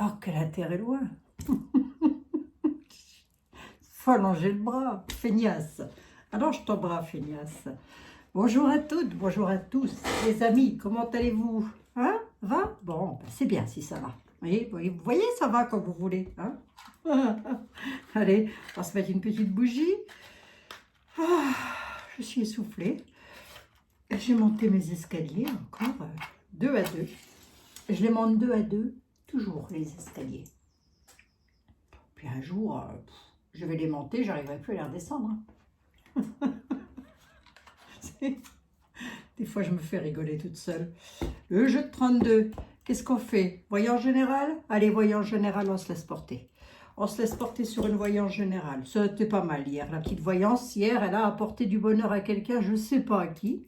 Oh, quel intérêt loin. Faut allonger le bras, feignasse. Allonge ton bras, feignasse. Bonjour à toutes, bonjour à tous, les amis, comment allez-vous? Hein? Va? Bon, ben, c'est bien si ça va. Vous voyez, ça va comme vous voulez. Hein? Allez, on va se mettre une petite bougie. Ah, je suis essoufflée. J'ai monté mes escaliers encore, 2 à 2. Je les monte 2 à 2, toujours les escaliers. Puis un jour, je vais les monter, j'arriverai plus à les redescendre. Hein. Des fois, je me fais rigoler toute seule. Le jeu de 32, qu'est-ce qu'on fait? Voyance générale? Allez, voyance générale, on se laisse porter. On se laisse porter sur une voyance générale. C'était pas mal hier. La petite voyance, hier, elle a apporté du bonheur à quelqu'un, je ne sais pas à qui.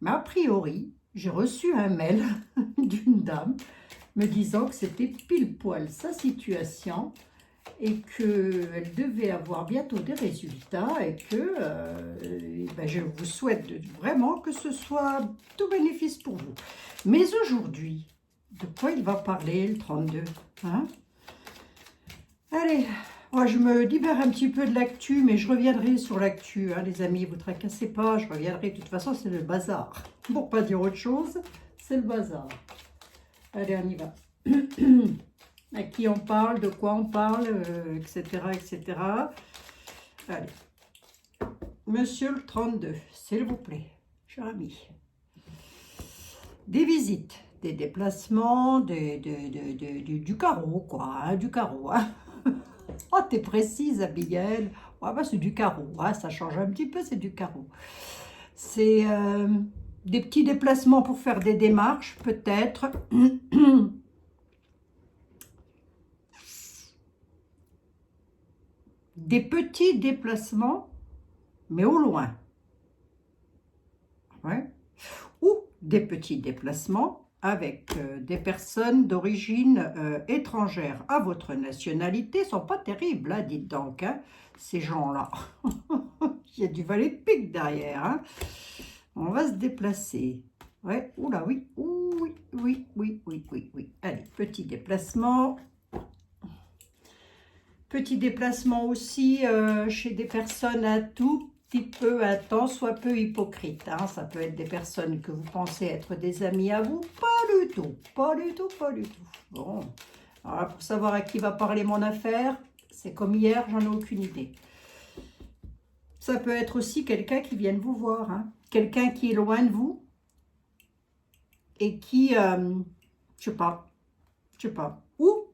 Mais a priori, j'ai reçu un mail d'une dame me disant que c'était pile poil sa situation et qu'elle devait avoir bientôt des résultats et que ben je vous souhaite vraiment que ce soit tout bénéfice pour vous. Mais aujourd'hui, de quoi il va parler le 32 hein? Allez, moi je me libère un petit peu de l'actu, mais je reviendrai sur l'actu, hein, les amis, vous ne tracassez pas, je reviendrai, de toute façon c'est le bazar. Pour pas dire autre chose, c'est le bazar. Allez, on y va. À qui on parle, de quoi on parle, etc., etc. Allez. Monsieur le 32, s'il vous plaît, cher ami. Des visites, des déplacements, du carreau, quoi, hein, du carreau. Hein. Oh, t'es précise, Abigail. Ouais, bah, c'est du carreau, hein, ça change un petit peu, c'est du carreau. C'est des petits déplacements pour faire des démarches, peut-être. Des petits déplacements, mais au loin. Ouais. Ou des petits déplacements avec des personnes d'origine étrangère à votre nationalité. Sont pas terribles, hein, dites donc, hein, ces gens-là. Il y a du valet de pique derrière. Hein. On va se déplacer. Ouais, oula, oui, oui, oui, oui, oui, oui, oui. Allez, petit déplacement. Petit déplacement aussi chez des personnes un tout petit peu, un tant soit peu hypocrites. Hein. Ça peut être des personnes que vous pensez être des amis à vous. Pas du tout, pas du tout, pas du tout. Bon, alors pour savoir à qui va parler mon affaire, c'est comme hier, j'en ai aucune idée. Ça peut être aussi quelqu'un qui vienne vous voir. Hein. Quelqu'un qui est loin de vous et qui, je sais pas, ou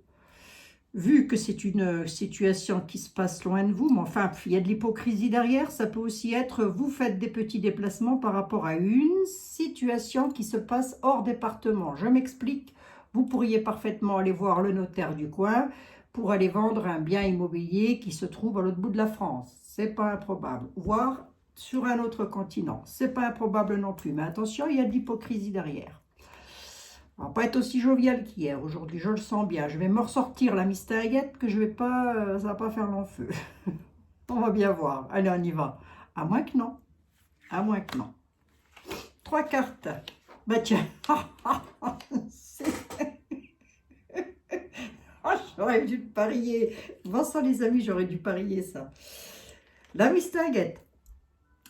vu que c'est une situation qui se passe loin de vous, mais enfin, il y a de l'hypocrisie derrière, ça peut aussi être, vous faites des petits déplacements par rapport à une situation qui se passe hors département. Je m'explique, vous pourriez parfaitement aller voir le notaire du coin pour aller vendre un bien immobilier qui se trouve à l'autre bout de la France. C'est pas improbable. Voire sur un autre continent. C'est pas improbable non plus. Mais attention, il y a de l'hypocrisie derrière. On va pas être aussi jovial qu'hier. Aujourd'hui, je le sens bien. Je vais me ressortir la mystériette que je vais pas, ça va pas faire long feu. On va bien voir. Allez, on y va. À moins que non. À moins que non. 3 cartes. Bah tiens. Oh, j'aurais dû parier. Vincent, les amis, j'aurais dû parier ça. La mystériette.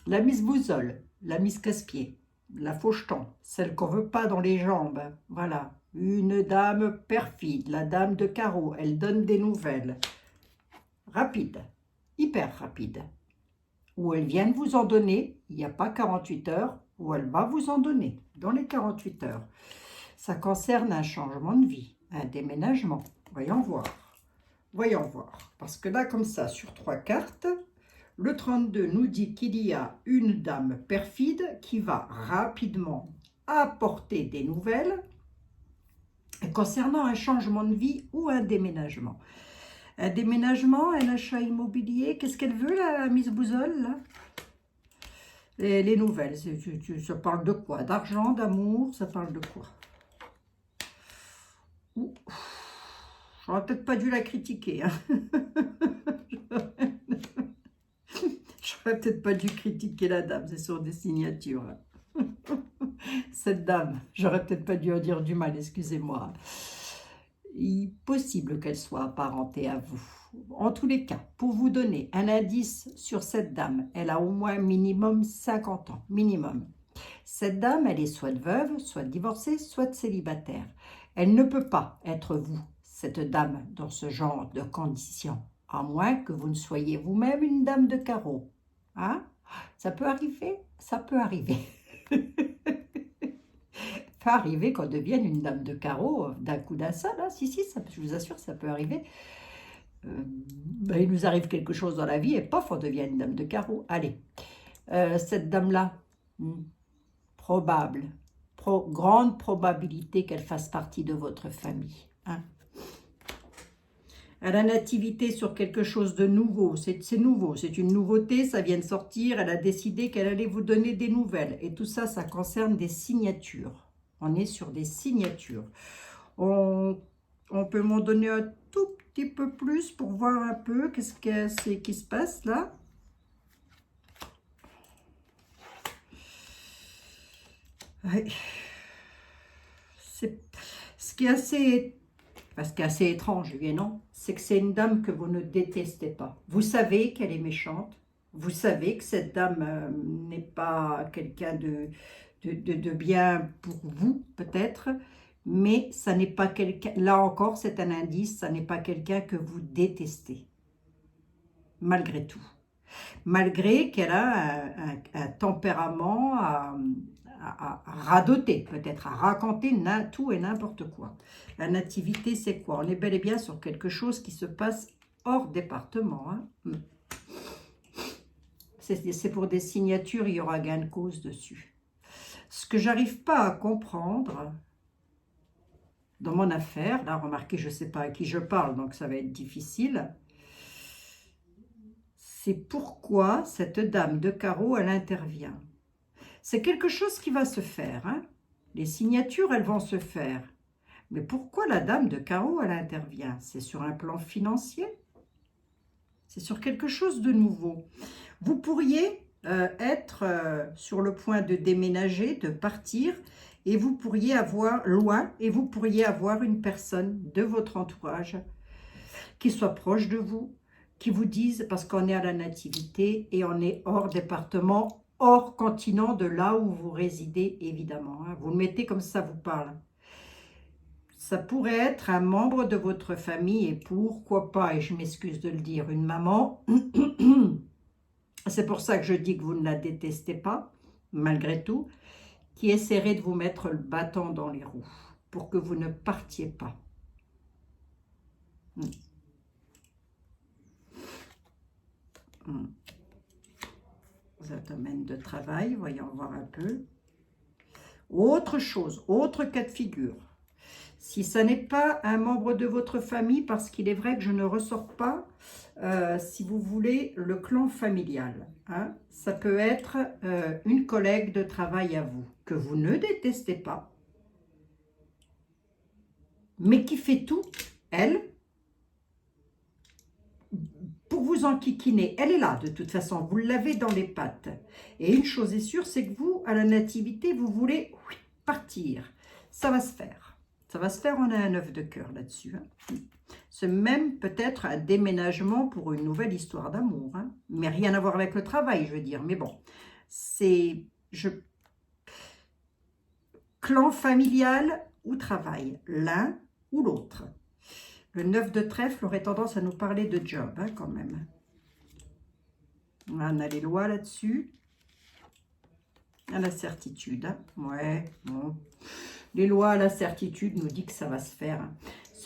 La Miss Bousole. La Miss Casse-Pied. La faucheton, celle qu'on veut pas dans les jambes, voilà, une dame perfide, la dame de carreau, elle donne des nouvelles, rapide, hyper rapide, ou elle vient de vous en donner, il n'y a pas 48 heures, ou elle va vous en donner dans les 48 heures. Ça concerne un changement de vie, un déménagement, voyons voir, parce que là comme ça, sur 3 cartes, le 32 nous dit qu'il y a une dame perfide qui va rapidement apporter des nouvelles concernant un changement de vie ou un déménagement. Un déménagement, un achat immobilier, qu'est-ce qu'elle veut, la Miss Bousole, là? Les nouvelles, ça parle de quoi? D'argent, d'amour, ça parle de quoi? J'aurais peut-être pas dû la critiquer, hein. J'aurais peut-être pas dû critiquer la dame, c'est sur des signatures. Cette dame, j'aurais peut-être pas dû en dire du mal, excusez-moi. Il est possible qu'elle soit apparentée à vous. En tous les cas, pour vous donner un indice sur cette dame, elle a au moins minimum 50 ans, minimum. Cette dame, elle est soit veuve, soit divorcée, soit célibataire. Elle ne peut pas être vous, cette dame, dans ce genre de conditions, à moins que vous ne soyez vous-même une dame de carreau. Hein? Ça peut arriver? Ça peut arriver. Peut arriver qu'on devienne une dame de carreau d'un coup d'un seul. Hein. Si, ça, je vous assure, ça peut arriver. Il nous arrive quelque chose dans la vie et pof, on devient une dame de carreau. Allez, cette dame-là, probable, grande probabilité qu'elle fasse partie de votre famille. Hein. À la nativité sur quelque chose de nouveau, c'est nouveau, c'est une nouveauté, ça vient de sortir, elle a décidé qu'elle allait vous donner des nouvelles. Et tout ça, ça concerne des signatures. On est sur des signatures. On peut m'en donner un tout petit peu plus pour voir un peu qu'est-ce que c'est qui se passe là. Ouais. Ce qui est assez étrange, non, c'est que c'est une dame que vous ne détestez pas. Vous savez qu'elle est méchante. Vous savez que cette dame n'est pas quelqu'un de bien pour vous, peut-être. Mais ça n'est pas quelqu'un, là encore, c'est un indice, ça n'est pas quelqu'un que vous détestez. Malgré tout. Malgré qu'elle a un tempérament à radoter, peut-être à raconter tout et n'importe quoi. La nativité, c'est quoi? On est bel et bien sur quelque chose qui se passe hors département. Hein. C'est pour des signatures, il y aura gain de cause dessus. Ce que j'arrive pas à comprendre dans mon affaire, là, remarquez, je ne sais pas à qui je parle, donc ça va être difficile, c'est pourquoi cette dame de carreau, elle intervient. C'est quelque chose qui va se faire. Hein. Les signatures, elles vont se faire. Mais pourquoi la dame de carreau, elle intervient? C'est sur un plan financier? C'est sur quelque chose de nouveau. Vous pourriez être sur le point de déménager, de partir, et vous pourriez avoir loin, et vous pourriez avoir une personne de votre entourage qui soit proche de vous, qui vous dise, parce qu'on est à la nativité et on est hors département, hors continent de là où vous résidez, évidemment. Hein. Vous le mettez comme ça vous parle. Ça pourrait être un membre de votre famille et pourquoi pas, et je m'excuse de le dire, une maman. C'est pour ça que je dis que vous ne la détestez pas, malgré tout, qui essaierait de vous mettre le bâton dans les roues pour que vous ne partiez pas. Le domaine de travail, voyons voir un peu. Autre chose, autre cas de figure. Si ça n'est pas un membre de votre famille, parce qu'il est vrai que je ne ressors pas, si vous voulez, le clan familial. Hein, ça peut être une collègue de travail à vous, que vous ne détestez pas, mais qui fait tout, elle, pour vous enquiquiner. Elle est là, de toute façon, vous l'avez dans les pattes. Et une chose est sûre, c'est que vous, à la nativité, vous voulez partir. Ça va se faire. Ça va se faire, on a un œuf de cœur là-dessus. Hein. C'est même peut-être un déménagement pour une nouvelle histoire d'amour. Hein. Mais rien à voir avec le travail, je veux dire. Mais bon, c'est... Clan familial ou travail, l'un ou l'autre. Le 9 de trèfle aurait tendance à nous parler de job, hein, quand même. On a les lois là-dessus. À la certitude. Hein. Ouais, bon. Les lois à la certitude nous disent que ça va se faire. Hein.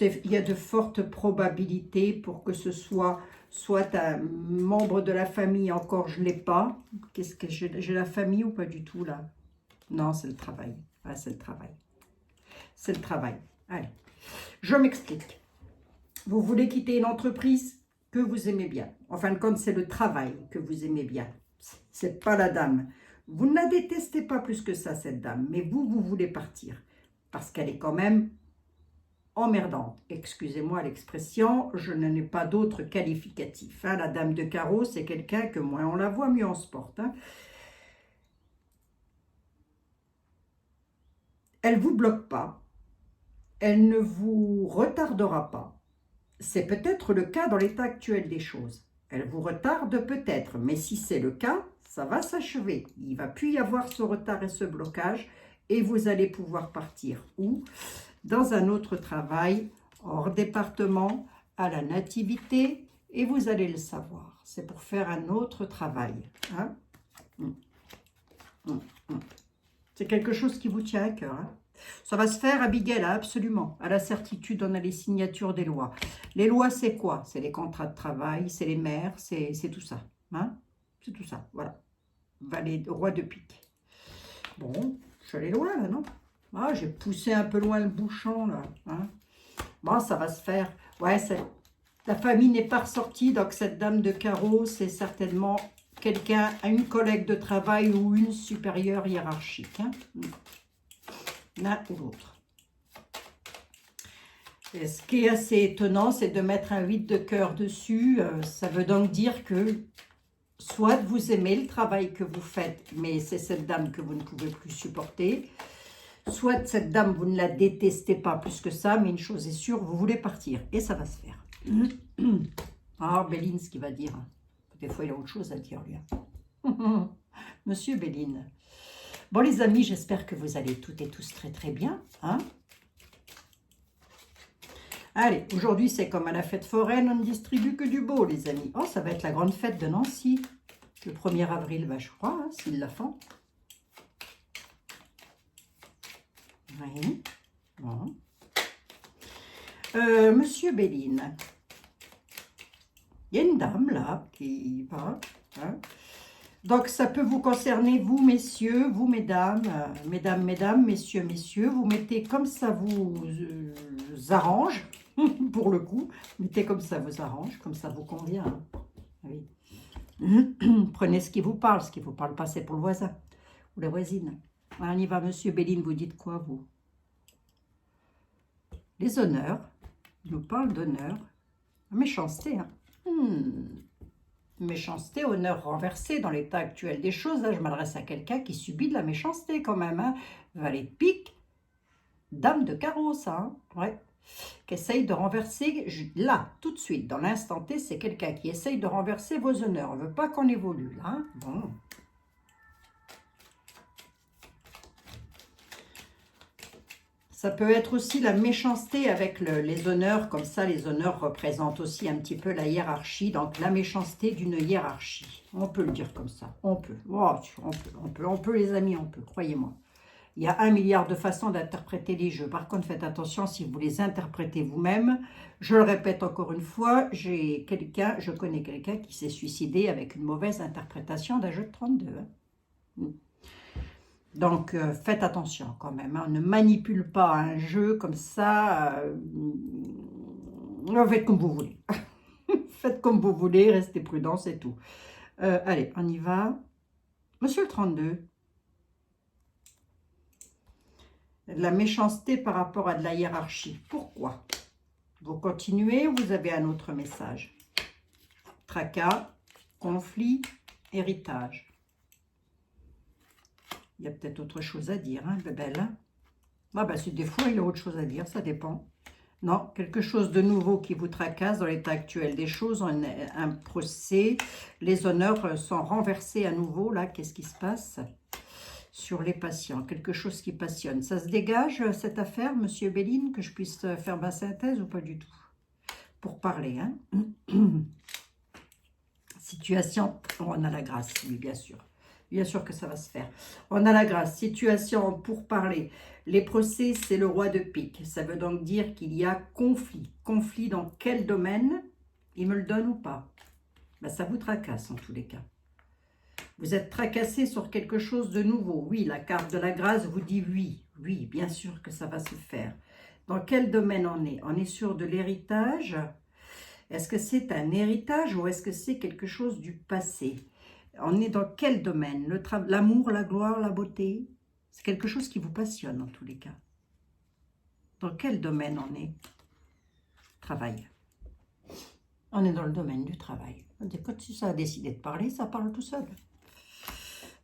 Il y a de fortes probabilités pour que ce soit un membre de la famille. Encore, je ne l'ai pas. Qu'est-ce que j'ai la famille ou pas du tout, là? Non, c'est le travail. Ah, c'est le travail. C'est le travail. Allez, je m'explique. Vous voulez quitter une entreprise que vous aimez bien. En fin de compte, c'est le travail que vous aimez bien. C'est pas la dame. Vous ne la détestez pas plus que ça, cette dame. Mais vous voulez partir. Parce qu'elle est quand même emmerdante. Excusez-moi l'expression, je n'en ai pas d'autre qualificatif. Hein. La dame de carreau, c'est quelqu'un que moins on la voit, mieux on se porte. Hein. Elle ne vous bloque pas. elle ne vous retardera pas. C'est peut-être le cas dans l'état actuel des choses. Elle vous retarde peut-être, mais si c'est le cas, ça va s'achever. Il ne va plus y avoir ce retard et ce blocage et vous allez pouvoir partir où? Dans un autre travail, hors département, à la nativité, et vous allez le savoir. C'est pour faire un autre travail. Hein? C'est quelque chose qui vous tient à cœur. Hein? Ça va se faire, Abigail, absolument. À la certitude, on a les signatures des lois. Les lois, c'est quoi? C'est les contrats de travail, c'est les maires, c'est tout ça. Hein? C'est tout ça, voilà. Valet, roi de pique. Bon, je suis allée loin, là, non? Ah, j'ai poussé un peu loin le bouchon, là. Hein? Bon, ça va se faire. Ouais, la famille n'est pas ressortie, donc cette dame de carreau, c'est certainement quelqu'un, une collègue de travail ou une supérieure hiérarchique. Hein? L'un ou l'autre. Ce qui est assez étonnant, c'est de mettre un 8 de cœur dessus. Ça veut donc dire que soit vous aimez le travail que vous faites, mais c'est cette dame que vous ne pouvez plus supporter. Soit cette dame, vous ne la détestez pas plus que ça, mais une chose est sûre, vous voulez partir. Et ça va se faire. Ah, Béline, ce qu'il va dire. Des fois, il a autre chose à dire, lui. Monsieur Béline. Bon, les amis, j'espère que vous allez toutes et tous très, très bien. Hein? Allez, aujourd'hui, c'est comme à la fête foraine, on ne distribue que du beau, les amis. Oh, ça va être la grande fête de Nancy. Le 1er avril, je crois, hein, s'ils la font. Oui. Bon. Monsieur Béline. Il y a une dame, là, qui va. Hein. Donc, ça peut vous concerner, vous, messieurs, vous, mesdames, mesdames, messieurs, messieurs. Vous mettez comme ça vous arrange, pour le coup. Mettez comme ça vous arrange, comme ça vous convient. Hein. Oui. Prenez ce qui vous parle pas, c'est pour le voisin ou la voisine. On y va, monsieur Béline, vous dites quoi, vous? Les honneurs, il nous parle d'honneur. Méchanceté, hein. Méchanceté, honneur renversé dans l'état actuel des choses. Là, je m'adresse à quelqu'un qui subit de la méchanceté quand même. Hein. Valet de pique, dame de carreau, ça. Hein. Ouais. Qui essaye de renverser, là, tout de suite, dans l'instant T, c'est quelqu'un qui essaye de renverser vos honneurs. On ne veut pas qu'on évolue, là. Hein. Bon. Ça peut être aussi la méchanceté avec les honneurs, comme ça les honneurs représentent aussi un petit peu la hiérarchie, donc la méchanceté d'une hiérarchie. On peut le dire comme ça, on peut. Oh, on peut les amis, on peut, croyez-moi. Il y a 1 milliard de façons d'interpréter les jeux. Par contre, faites attention si vous les interprétez vous-même. Je le répète encore une fois, je connais quelqu'un qui s'est suicidé avec une mauvaise interprétation d'un jeu de 32. Hein. Donc, faites attention quand même. Hein. Ne manipule pas un jeu comme ça. Faites comme vous voulez. Faites comme vous voulez, restez prudents, c'est tout. Allez, on y va. Monsieur le 32. De la méchanceté par rapport à de la hiérarchie. Pourquoi? Vous continuez ou vous avez un autre message? Tracas, conflit, héritage. Il y a peut-être autre chose à dire, hein, bébelle. Ah bah, des fois, il y a autre chose à dire, ça dépend. Non, quelque chose de nouveau qui vous tracasse dans l'état actuel des choses, un procès, les honneurs sont renversés à nouveau, là, qu'est-ce qui se passe sur les patients? Quelque chose qui passionne. Ça se dégage, cette affaire, monsieur Béline, que je puisse faire ma synthèse ou pas du tout? Pour parler, hein. Situation, on a la grâce, oui, bien sûr. Bien sûr que ça va se faire. On a la grâce. Situation pour parler. Les procès, c'est le roi de pique. Ça veut donc dire qu'il y a conflit. Conflit dans quel domaine? Il me le donne ou pas? Ben, ça vous tracasse en tous les cas. Vous êtes tracassé sur quelque chose de nouveau. Oui, la carte de la grâce vous dit oui. Oui, bien sûr que ça va se faire. Dans quel domaine on est? On est sur de l'héritage. Est-ce que c'est un héritage ou est-ce que c'est quelque chose du passé? On est dans quel domaine? L'amour, la gloire, la beauté? C'est quelque chose qui vous passionne en tous les cas. Dans quel domaine on est? Travail. On est dans le domaine du travail. Quand ça a décidé de parler, ça parle tout seul.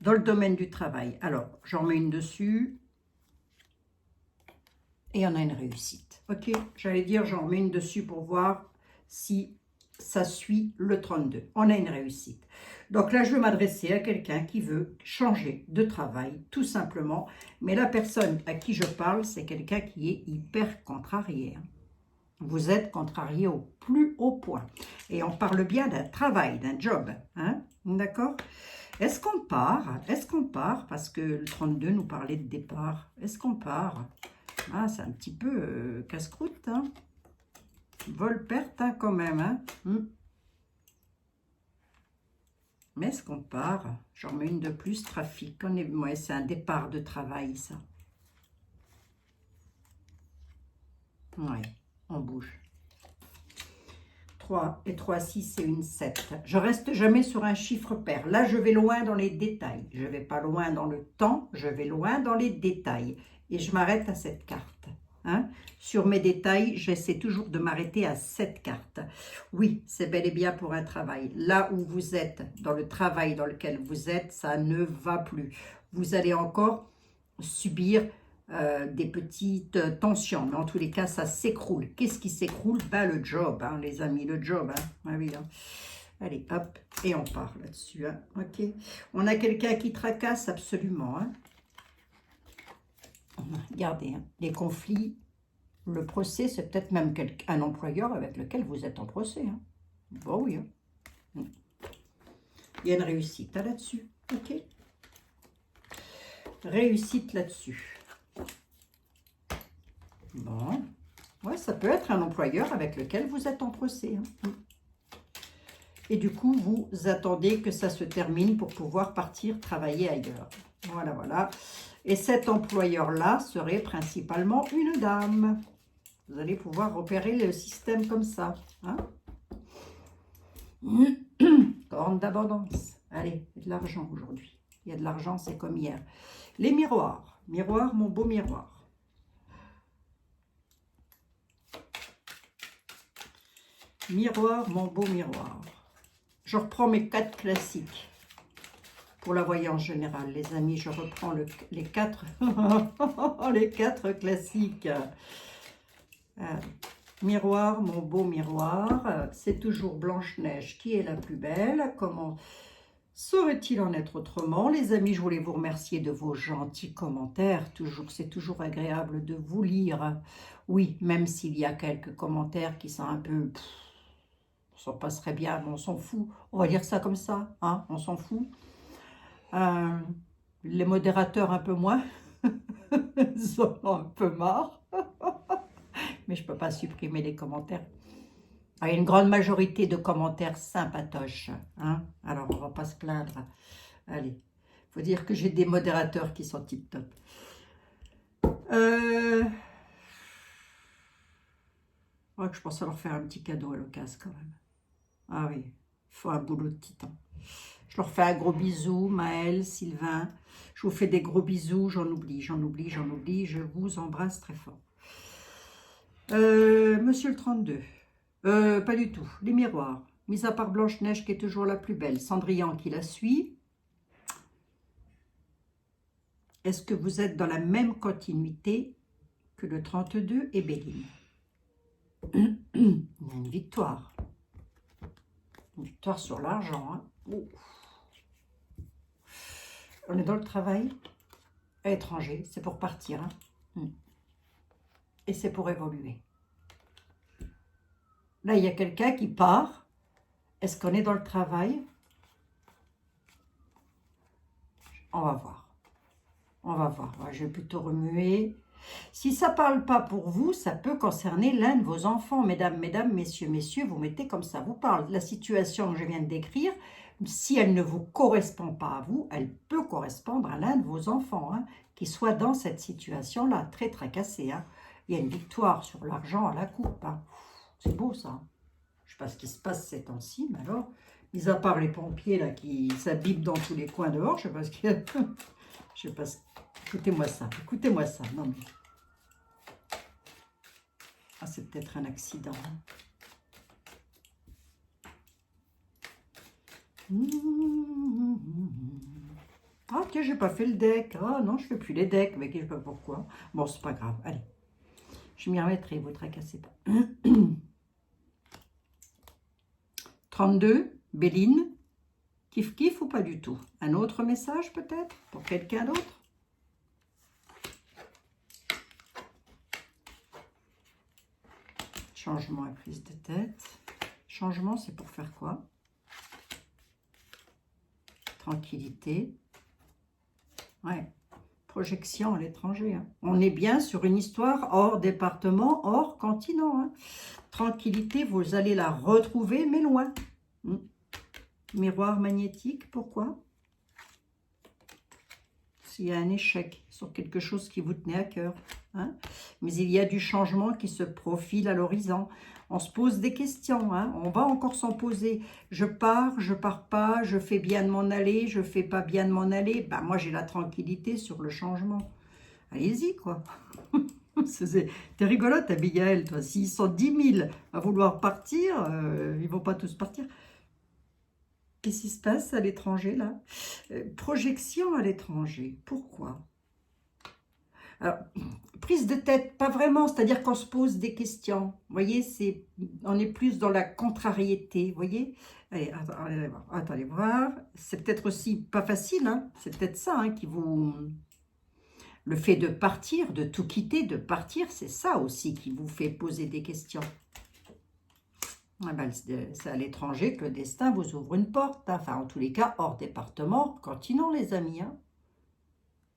Dans le domaine du travail. Alors, j'en mets une dessus. et on a une réussite. Ok, j'allais dire, j'en remets une dessus pour voir si ça suit le 32. On a une réussite. Donc là, je vais m'adresser à quelqu'un qui veut changer de travail, tout simplement. Mais la personne à qui je parle, c'est quelqu'un qui est hyper contrarié. Vous êtes contrarié au plus haut point. Et on parle bien d'un travail, d'un job. Hein? D'accord? Est-ce qu'on part? Est-ce qu'on part? Parce que le 32 nous parlait de départ. Est-ce qu'on part? Ah, c'est un petit peu casse-croûte. Hein? Vol-perte hein, quand même. Hein? Mais est-ce qu'on part? J'en mets une de plus, trafic. Ouais, c'est un départ de travail, ça. Ouais, on bouge. 3 et 3, 6, c'est une 7. Je reste jamais sur un chiffre pair. Là, je vais loin dans les détails. Je ne vais pas loin dans le temps, je vais loin dans les détails. Et je m'arrête à cette carte. Hein? Sur mes détails, j'essaie toujours de m'arrêter à cette carte. Oui, c'est bel et bien pour un travail. Là où vous êtes, dans le travail dans lequel vous êtes, ça ne va plus. Vous allez encore subir des petites tensions, mais en tous les cas, ça s'écroule. Qu'est-ce qui s'écroule? Ben, le job, hein, les amis, le job. Hein. Ah oui, hein. Allez, hop, et on part là-dessus. Hein. Ok. On a quelqu'un qui tracasse absolument. Hein. Regardez, hein, les conflits, le procès, c'est peut-être même un employeur avec lequel vous êtes en procès. Hein. Bon, oui. Hein. Il y a une réussite hein, là-dessus. Ok. Réussite là-dessus. Bon. Ouais, ça peut être un employeur avec lequel vous êtes en procès. Hein. Et du coup, vous attendez que ça se termine pour pouvoir partir travailler ailleurs. Voilà, voilà. Et cet employeur-là serait principalement une dame. Vous allez pouvoir repérer le système comme ça. Hein? Corne d'abondance. Allez, il y a de l'argent aujourd'hui. Il y a de l'argent, c'est comme hier. Les miroirs. Miroir, mon beau miroir. Miroir, mon beau miroir. Je reprends mes 4 classiques pour la voyance générale. Les amis, je reprends les 4 les 4 classiques. Miroir, mon beau miroir. C'est toujours Blanche-Neige qui est la plus belle. Comment saurait-il en être autrement? Les amis, je voulais vous remercier de vos gentils commentaires. C'est toujours agréable de vous lire. Oui, même s'il y a quelques commentaires qui sont un peu... ça passerait bien, mais on s'en fout. On va dire ça comme ça, hein, on s'en fout. Les modérateurs un peu moins. Ils en ont un peu marre. Mais je ne peux pas supprimer les commentaires. Il y a une grande majorité de commentaires sympatoches. Hein? Alors, on ne va pas se plaindre. Allez, il faut dire que j'ai des modérateurs qui sont tip-top. Je pense à leur faire un petit cadeau à l'occasion quand même. Ah oui, il faut un boulot de titan. Je leur fais un gros bisou, Maëlle, Sylvain. Je vous fais des gros bisous, j'en oublie. Je vous embrasse très fort. Monsieur le 32. Pas du tout. Les miroirs. Mis à part Blanche-Neige qui est toujours la plus belle. Cendrillon qui la suit. Est-ce que vous êtes dans la même continuité que le 32 et Béline? Il y a une victoire. Une victoire sur l'argent. Hein. Oh. On est dans le travail à l'étranger. C'est pour partir. Hein. Et c'est pour évoluer. Là, il y a quelqu'un qui part. Est-ce qu'on est dans le travail? On va voir. On va voir. Je vais plutôt remuer. Si ça ne parle pas pour vous, ça peut concerner l'un de vos enfants. Mesdames, messieurs, vous mettez comme ça vous parle. La situation que je viens de décrire, si elle ne vous correspond pas à vous, elle peut correspondre à l'un de vos enfants, hein, qui soit dans cette situation-là, très tracassé. Hein. Il y a une victoire sur l'argent à la coupe. Hein. C'est beau ça. Je ne sais pas ce qui se passe ces temps-ci, mais alors, mis à part les pompiers là qui s'abîment dans tous les coins dehors, je ne sais pas ce qu'il y a. Je sais pas. Écoutez-moi ça. Écoutez-moi ça. Non mais. Ah, c'est peut-être un accident. Ah tiens, j'ai pas fait le deck. Ah non, je fais plus les decks. Mais je sais pas pourquoi. Bon, c'est pas grave. Allez. Je m'y remettrai, vous ne tracassez pas. 32, Béline. Kiff kiff ou pas du tout? Un autre message peut-être pour quelqu'un d'autre? Changement et prise de tête. Changement, c'est pour faire quoi? Tranquillité. Ouais. Projection à l'étranger. Hein. On est bien sur une histoire hors département, hors continent. Hein. Tranquillité, vous allez la retrouver, mais loin. Miroir magnétique, pourquoi? S'il y a un échec sur quelque chose qui vous tenait à cœur. Hein? Mais il y a du changement qui se profile à l'horizon. On se pose des questions, hein? On va encore s'en poser. Je pars pas, je fais bien de m'en aller, je fais pas bien de m'en aller. Ben, moi, j'ai la tranquillité sur le changement. Allez-y, quoi. T'es rigolote, Abigail, toi. S'ils sont 10 000 à vouloir partir, ils vont pas tous partir. Qu'est-ce qui se passe à l'étranger, là? Projection à l'étranger. Pourquoi? Alors, prise de tête, pas vraiment. C'est-à-dire qu'on se pose des questions. Vous voyez, on est plus dans la contrariété. Vous voyez? Allez, attendez voir. C'est peut-être aussi pas facile. Hein? C'est peut-être ça hein, qui vous... Le fait de partir, de tout quitter, de partir, c'est ça aussi qui vous fait poser des questions. Ah ben, c'est à l'étranger que le destin vous ouvre une porte. Hein. Enfin, en tous les cas, hors département, continent, les amis. Hein.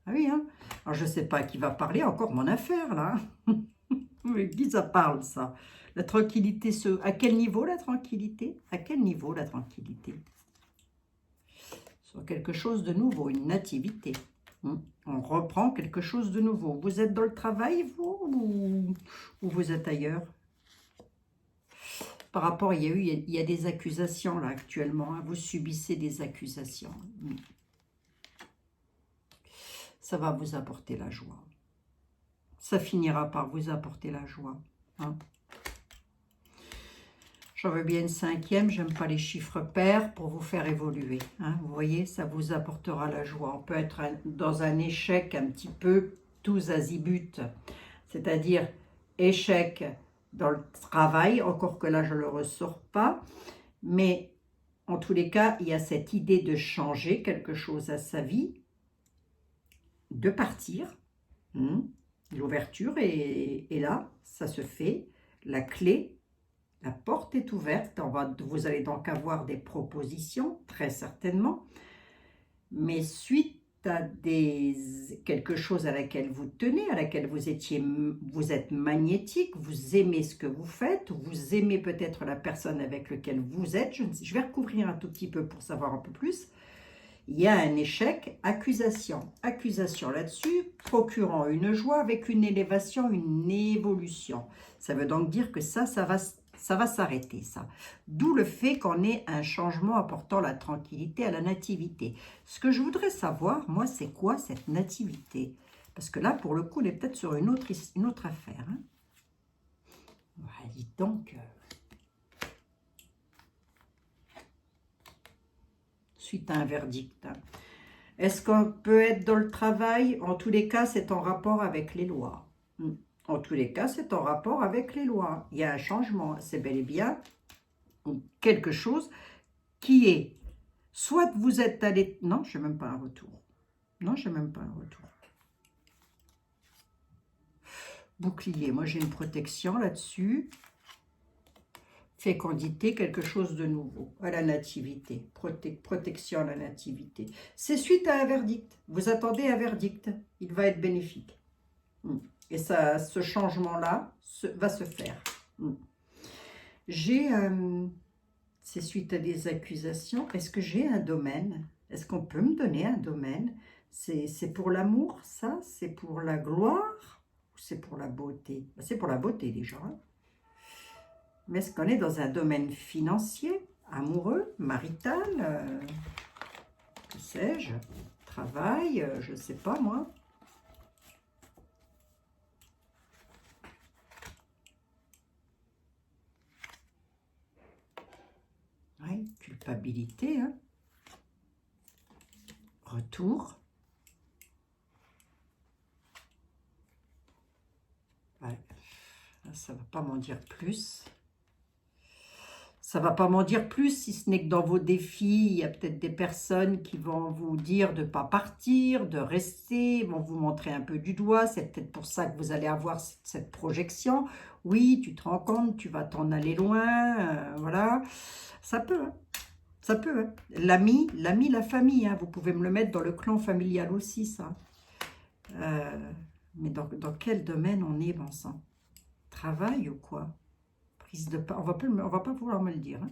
Ah oui, hein. Alors, je ne sais pas qui va parler, encore mon affaire, là. Oui, qui ça parle, ça? La tranquillité, à quel niveau, la tranquillité? À quel niveau, la tranquillité? Sur quelque chose de nouveau, une nativité. On reprend quelque chose de nouveau. Vous êtes dans le travail, vous, ou vous êtes ailleurs? Par rapport, il y a des accusations là actuellement. Hein, vous subissez des accusations. Ça va vous apporter la joie. Ça finira par vous apporter la joie. Hein. J'en veux bien une 5e. J'aime pas les chiffres pairs pour vous faire évoluer. Hein. Vous voyez, ça vous apportera la joie. On peut être dans un échec un petit peu tous azimuts. C'est-à-dire échec dans le travail, encore que là, je ne le ressors pas. Mais en tous les cas, il y a cette idée de changer quelque chose à sa vie, de partir. L'ouverture est là, ça se fait. La clé, la porte est ouverte. Vous allez donc avoir des propositions, très certainement. Mais suite à quelque chose à laquelle vous tenez, à laquelle vous êtes magnétique, vous aimez ce que vous faites, vous aimez peut-être la personne avec laquelle vous êtes, je vais recouvrir un tout petit peu pour savoir un peu plus. Il y a un échec, accusation. Accusation là-dessus, procurant une joie avec une élévation, une évolution. Ça veut donc dire que ça va s'arrêter, ça. D'où le fait qu'on ait un changement apportant la tranquillité à la nativité. Ce que je voudrais savoir, moi, c'est quoi cette nativité? Parce que là, pour le coup, on est peut-être sur une autre affaire. Hein. Ouais, dites donc... suite à un verdict. Hein. Est-ce qu'on peut être dans le travail? En tous les cas, c'est en rapport avec les lois. En tous les cas, c'est en rapport avec les lois. Il y a un changement. C'est bel et bien quelque chose qui est, soit vous êtes allé... Non, je n'ai même pas un retour. Non, je n'ai même pas un retour. Bouclier, moi j'ai une protection là-dessus. Fécondité, quelque chose de nouveau, à la nativité, protection à la nativité. C'est suite à un verdict. Vous attendez un verdict, il va être bénéfique. Et ça, ce changement-là va se faire. C'est suite à des accusations. Est-ce que j'ai un domaine? Est-ce qu'on peut me donner un domaine? C'est pour l'amour, ça? C'est pour la gloire? Ou c'est pour la beauté? C'est pour la beauté déjà. Hein. Mais est-ce qu'on est dans un domaine financier, amoureux, marital, que sais-je, travail, je ne sais pas moi. Oui, culpabilité, hein. Retour. Ouais. Ça ne va pas m'en dire plus. Ça ne va pas m'en dire plus, si ce n'est que dans vos défis, il y a peut-être des personnes qui vont vous dire de ne pas partir, de rester, vont vous montrer un peu du doigt. C'est peut-être pour ça que vous allez avoir cette projection. Oui, tu te rends compte, tu vas t'en aller loin, voilà. Ça peut, hein. Ça peut, hein. L'ami, la famille, hein. Vous pouvez me le mettre dans le clan familial aussi, ça. Mais dans quel domaine on est, bon sang? Travail ou quoi? Prise de parole, on va pas vouloir me le dire, hein.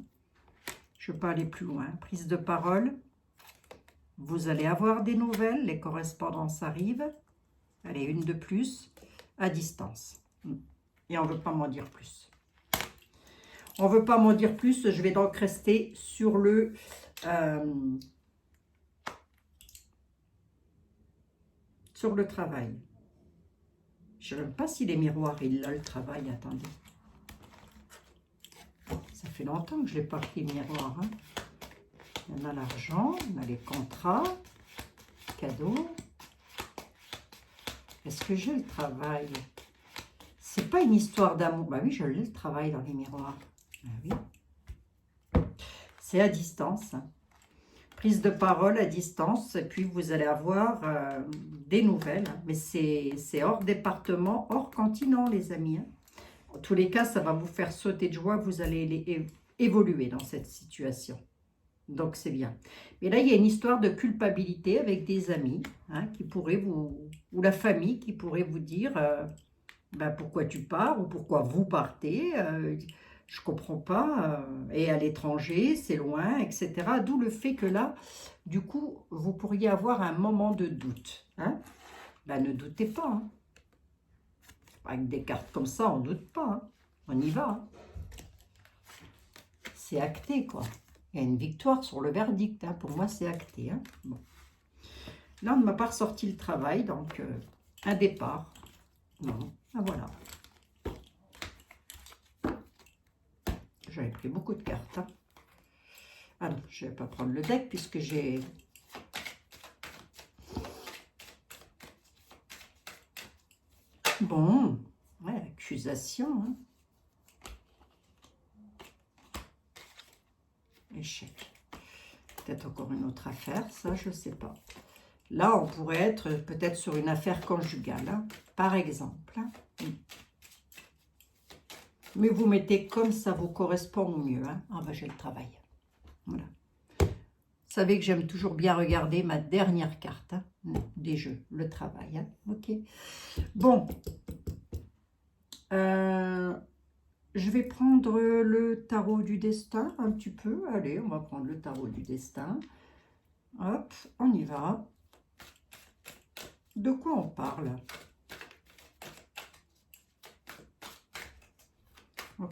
Je ne veux pas aller plus loin. Prise de parole, vous allez avoir des nouvelles, les correspondances arrivent. Allez, une de plus, à distance. Et on ne veut pas m'en dire plus. On ne veut pas m'en dire plus, je vais donc rester sur le... sur le travail. Je ne sais même pas si les miroirs, il a le travail, attendez. Ça fait longtemps que je n'ai pas pris le miroir. Hein. On a l'argent, on a les contrats, cadeaux. Est-ce que j'ai le travail? C'est pas une histoire d'amour. Bah oui, je l'ai le travail dans les miroirs. Bah oui. C'est à distance. Prise de parole à distance. Et puis vous allez avoir des nouvelles. Mais c'est hors département, hors continent, les amis. Hein. En tous les cas, ça va vous faire sauter de joie. Vous allez évoluer dans cette situation. Donc, c'est bien. Mais là, il y a une histoire de culpabilité avec des amis hein, qui pourraient vous... Ou la famille qui pourrait vous dire ben, pourquoi tu pars ou pourquoi vous partez. Je ne comprends pas. Et à l'étranger, c'est loin, etc. D'où le fait que là, du coup, vous pourriez avoir un moment de doute. Hein. Ben, ne doutez pas. Hein. Avec des cartes comme ça, on ne doute pas. Hein. On y va. Hein. C'est acté, quoi. Il y a une victoire sur le verdict. Hein. Pour moi, c'est acté. Hein. Bon. Là, on ne m'a pas ressorti le travail, donc un départ. Non. Ah, voilà. J'avais pris beaucoup de cartes. Hein. Ah non, je ne vais pas prendre le deck puisque j'ai... Bon, ouais, accusation. Hein. Échec. Peut-être encore une autre affaire, ça, je ne sais pas. Là, on pourrait être peut-être sur une affaire conjugale, hein, par exemple. Hein. Mais vous mettez comme ça vous correspond au mieux. Hein. Ah ben, j'ai le travail. Voilà. Vous savez que j'aime toujours bien regarder ma dernière carte hein, des jeux, le travail. Hein. Ok. Bon. Je vais prendre le tarot du destin un petit peu. Allez, on va prendre le tarot du destin. Hop, on y va. De quoi on parle?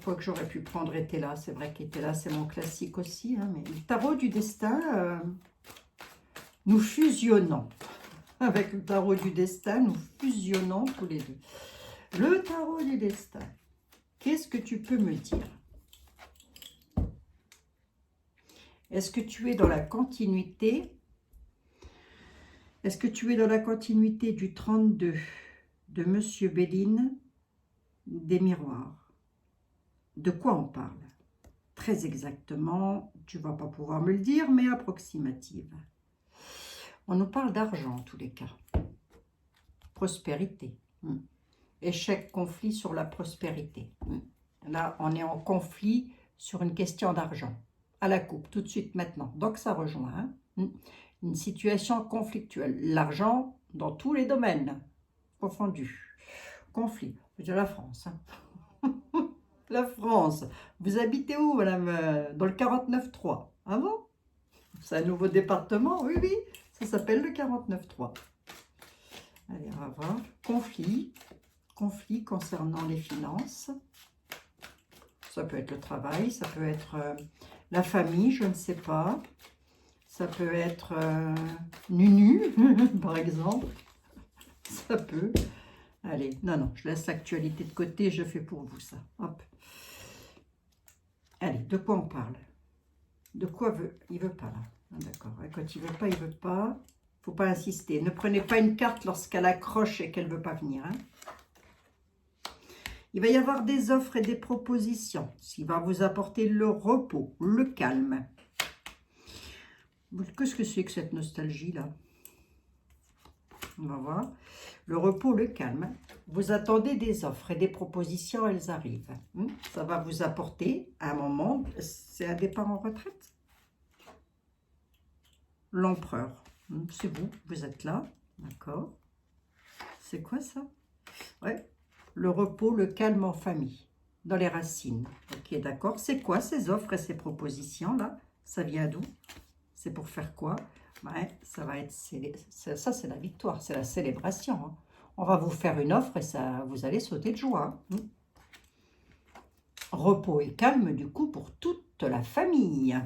Quoi que j'aurais pu prendre était là. C'est vrai qu'était là, c'est mon classique aussi. Hein, mais le tarot du destin, nous fusionnons. Avec le tarot du destin, nous fusionnons tous les deux. Le tarot du destin. Qu'est-ce que tu peux me dire? Est-ce que tu es dans la continuité? Est-ce que tu es dans la continuité du 32 de Monsieur Béline des miroirs? De quoi on parle? Très exactement, tu ne vas pas pouvoir me le dire, mais approximative. On nous parle d'argent en tous les cas. Prospérité. Échec, conflit sur la prospérité. Là, on est en conflit sur une question d'argent. À la coupe, tout de suite, maintenant. Donc, ça rejoint une situation conflictuelle. L'argent dans tous les domaines confondus. Conflit. Je veux dire la France. Hein. La France. Vous habitez où, madame? Dans le 49.3. Ah bon? C'est un nouveau département? Oui, oui. Ça s'appelle le 49.3. Allez, on va voir. Conflit. Conflit concernant les finances. Ça peut être le travail, ça peut être la famille, je ne sais pas. Ça peut être Nunu, par exemple. Ça peut. Allez, non, je laisse l'actualité de côté, je fais pour vous ça. Hop. Allez, de quoi on parle? De quoi veut... Il veut pas, là. Ah, d'accord. Quand il veut pas, il veut pas. Faut pas insister. Ne prenez pas une carte lorsqu'elle accroche et qu'elle veut pas venir. Hein. Il va y avoir des offres et des propositions, ce qui va vous apporter le repos, le calme. Qu'est-ce que c'est que cette nostalgie-là? On va voir. Le repos, le calme. Vous attendez des offres et des propositions, elles arrivent. Ça va vous apporter à un moment, c'est un départ en retraite. L'empereur, c'est vous, vous êtes là, d'accord. C'est quoi ça? Ouais, le repos, le calme en famille, dans les racines. Ok, d'accord. C'est quoi ces offres et ces propositions-là? Ça vient d'où? C'est pour faire quoi? Ouais, ça va être... Ça, c'est la victoire, c'est la célébration. Hein. On va vous faire une offre et ça, vous allez sauter de joie. Repos et calme, du coup, pour toute la famille.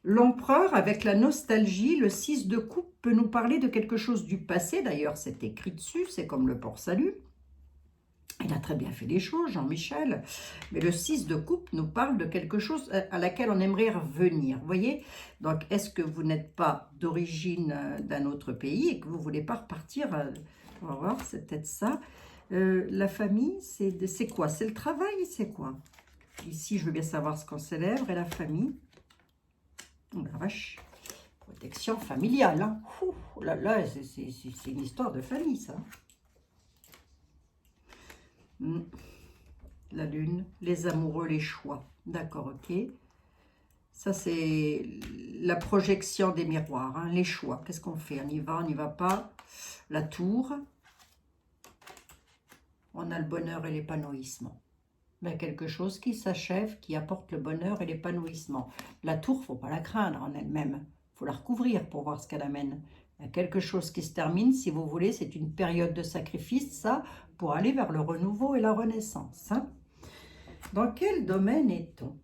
L'empereur, avec la nostalgie, le 6 de coupe peut nous parler de quelque chose du passé. D'ailleurs, c'est écrit dessus, c'est comme le port-salut. Il a très bien fait les choses, Jean-Michel. Mais le 6 de coupe nous parle de quelque chose à laquelle on aimerait revenir. Vous voyez? Donc, est-ce que vous n'êtes pas d'origine d'un autre pays et que vous ne voulez pas repartir? On va voir, c'est peut-être ça. La famille, c'est quoi? C'est le travail, c'est quoi? Ici, je veux bien savoir ce qu'on célèbre. Et la famille? Oh la vache, protection familiale. Hein. Ouh là là, c'est une histoire de famille, ça. La lune, les amoureux, les choix. D'accord, ok. Ça, c'est la projection des miroirs, hein, les choix. Qu'est-ce qu'on fait? On y va, on n'y va pas. La tour. On a le bonheur et l'épanouissement. Il y a quelque chose qui s'achève, qui apporte le bonheur et l'épanouissement. La tour, il ne faut pas la craindre en elle-même. Il faut la recouvrir pour voir ce qu'elle amène. Il y a quelque chose qui se termine, si vous voulez, c'est une période de sacrifice, ça, pour aller vers le renouveau et la renaissance. Hein. Dans quel domaine est-on?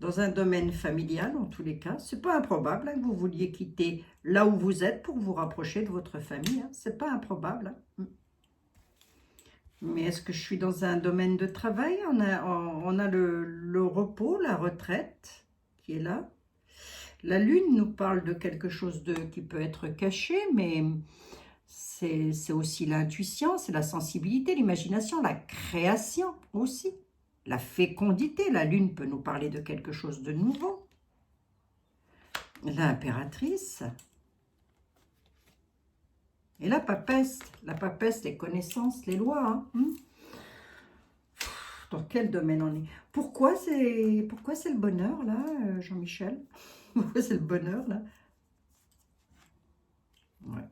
Dans un domaine familial, en tous les cas. Ce n'est pas improbable hein, que vous vouliez quitter là où vous êtes pour vous rapprocher de votre famille. Hein. Ce n'est pas improbable. Hein. Mais est-ce que je suis dans un domaine de travail? On a le repos, la retraite qui est là. La lune nous parle de quelque chose qui peut être caché, mais c'est aussi l'intuition, c'est la sensibilité, l'imagination, la création aussi. La fécondité, la lune peut nous parler de quelque chose de nouveau. L'impératrice. Et la papesse, les connaissances, les lois. Hein. Dans quel domaine on est? Pourquoi c'est le bonheur, là, Jean-Michel? Pourquoi c'est le bonheur, là? Ouais.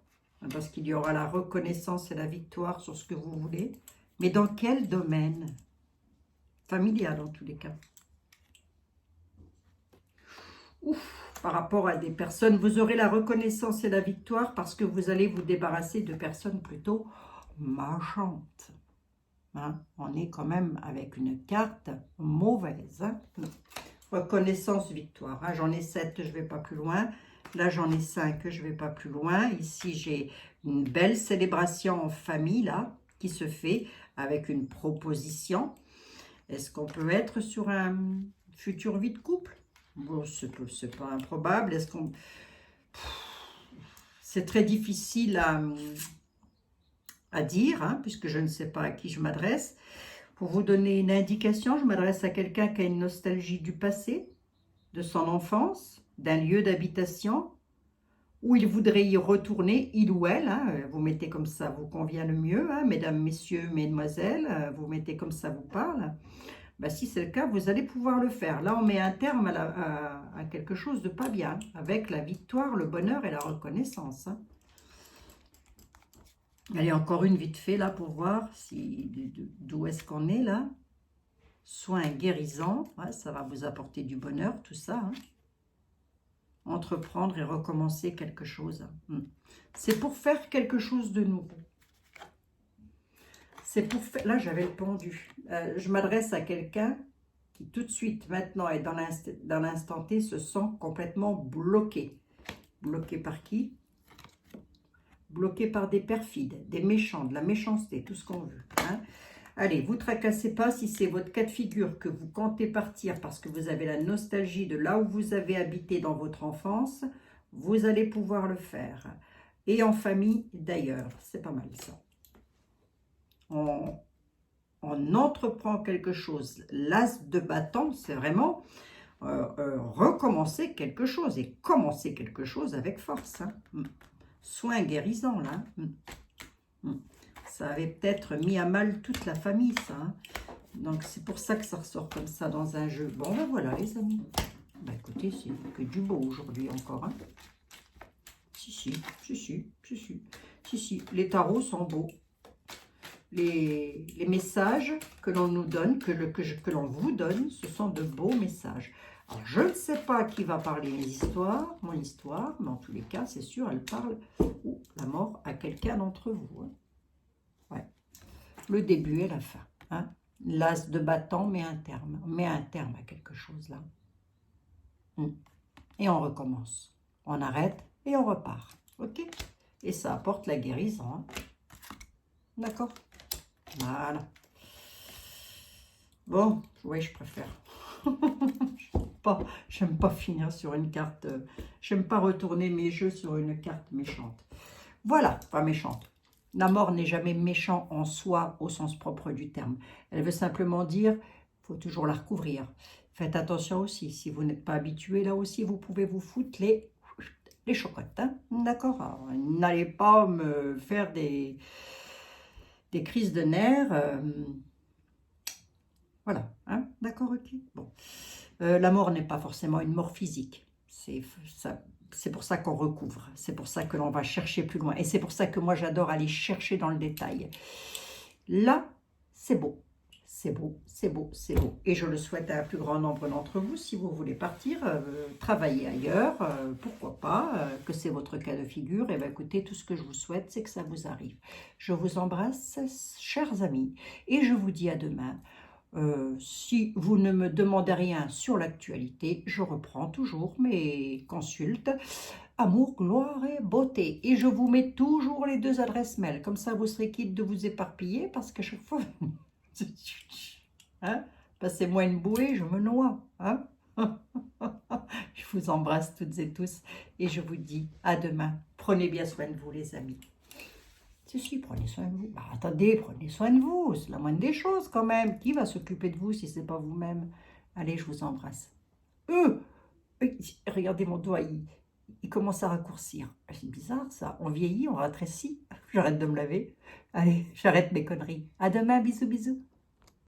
Parce qu'il y aura la reconnaissance et la victoire sur ce que vous voulez. Mais dans quel domaine? Familial, en tous les cas. Ouf, par rapport à des personnes, vous aurez la reconnaissance et la victoire parce que vous allez vous débarrasser de personnes plutôt marchandes. Hein, on est quand même avec une carte mauvaise. Hein. Reconnaissance, victoire. Hein, j'en ai 7, je ne vais pas plus loin. Là, j'en ai 5, je ne vais pas plus loin. Ici, j'ai une belle célébration en famille, là, qui se fait avec une proposition. Est-ce qu'on peut être sur un futur vie de couple? Bon, c'est pas improbable. Est-ce qu'on... C'est très difficile à dire, hein, puisque je ne sais pas à qui je m'adresse. Pour vous donner une indication, je m'adresse à quelqu'un qui a une nostalgie du passé, de son enfance, d'un lieu d'habitation, où il voudrait y retourner, il ou elle, hein, vous mettez comme ça vous convient le mieux, hein, mesdames, messieurs, mesdemoiselles, vous mettez comme ça vous parle. Ben, si c'est le cas, vous allez pouvoir le faire. Là, on met un terme à quelque chose de pas bien, avec la victoire, le bonheur et la reconnaissance. Hein. Allez, encore une vite fait, là, pour voir d'où est-ce qu'on est, là. Soins guérisants, ouais, ça va vous apporter du bonheur, tout ça. Hein. Entreprendre et recommencer quelque chose. C'est pour faire quelque chose de nouveau. C'est pour faire... Là, j'avais le pendu. Je m'adresse à quelqu'un qui, tout de suite, maintenant, et dans l'instant T, se sent complètement bloqué. Bloqué par qui? Bloqué par des perfides, des méchants, de la méchanceté, tout ce qu'on veut. Hein. Allez, vous tracassez pas si c'est votre cas de figure que vous comptez partir parce que vous avez la nostalgie de là où vous avez habité dans votre enfance, vous allez pouvoir le faire. et en famille d'ailleurs. C'est pas mal ça. On entreprend quelque chose. L'as de bâton, c'est vraiment recommencer quelque chose et commencer quelque chose avec force. Hein. Soin guérissant, là. Ça avait peut-être mis à mal toute la famille, ça. Hein. Donc, c'est pour ça que ça ressort comme ça dans un jeu. Bon, ben voilà, les amis. Ben, écoutez, c'est que du beau aujourd'hui encore. Hein. Si, les tarots sont beaux. Les messages que l'on nous donne, que l'on vous donne, ce sont de beaux messages. Alors, je ne sais pas qui va parler mon histoire, mais en tous les cas, c'est sûr, elle parle la mort à quelqu'un d'entre vous. Hein. Ouais. Le début et la fin. Hein. L'as de bâton met un terme à quelque chose là. Et on recommence. On arrête et on repart. Ok? Et ça apporte la guérison. Hein. D'accord? Voilà. Bon, oui, je préfère. J'aime pas finir sur une carte. J'aime pas retourner mes jeux sur une carte méchante. Voilà, pas méchante. La mort n'est jamais méchant en soi au sens propre du terme. Elle veut simplement dire, il faut toujours la recouvrir. Faites attention aussi, si vous n'êtes pas habitué, là aussi, vous pouvez vous foutre les chocottes. Hein. D'accord? N'allez pas me faire des crises de nerfs. Voilà, hein? D'accord, ok. Bon. La mort n'est pas forcément une mort physique. C'est pour ça qu'on recouvre. C'est pour ça que l'on va chercher plus loin. Et c'est pour ça que moi, j'adore aller chercher dans le détail. Là, c'est beau. C'est beau, c'est beau, c'est beau. Et je le souhaite à un plus grand nombre d'entre vous. Si vous voulez partir, travailler ailleurs, pourquoi pas, que c'est votre cas de figure. Et bien écoutez, tout ce que je vous souhaite, c'est que ça vous arrive. Je vous embrasse, chers amis. Et je vous dis à demain. Si vous ne me demandez rien sur l'actualité, je reprends toujours mes consultes amour, gloire et beauté. Et je vous mets toujours les 2 adresses mail. Comme ça, vous serez quitte de vous éparpiller parce que chaque fois, hein, passez-moi une bouée, je me noie. Hein. Je vous embrasse toutes et tous et je vous dis à demain. Prenez bien soin de vous, les amis. Si, prenez soin de vous. Bah, attendez, prenez soin de vous. C'est la moindre des choses quand même. Qui va s'occuper de vous si ce n'est pas vous-même? Allez, je vous embrasse. Regardez mon doigt, il commence à raccourcir. C'est bizarre ça. On vieillit, on rétrécit. J'arrête de me laver. Allez, j'arrête mes conneries. À demain, bisous, bisous.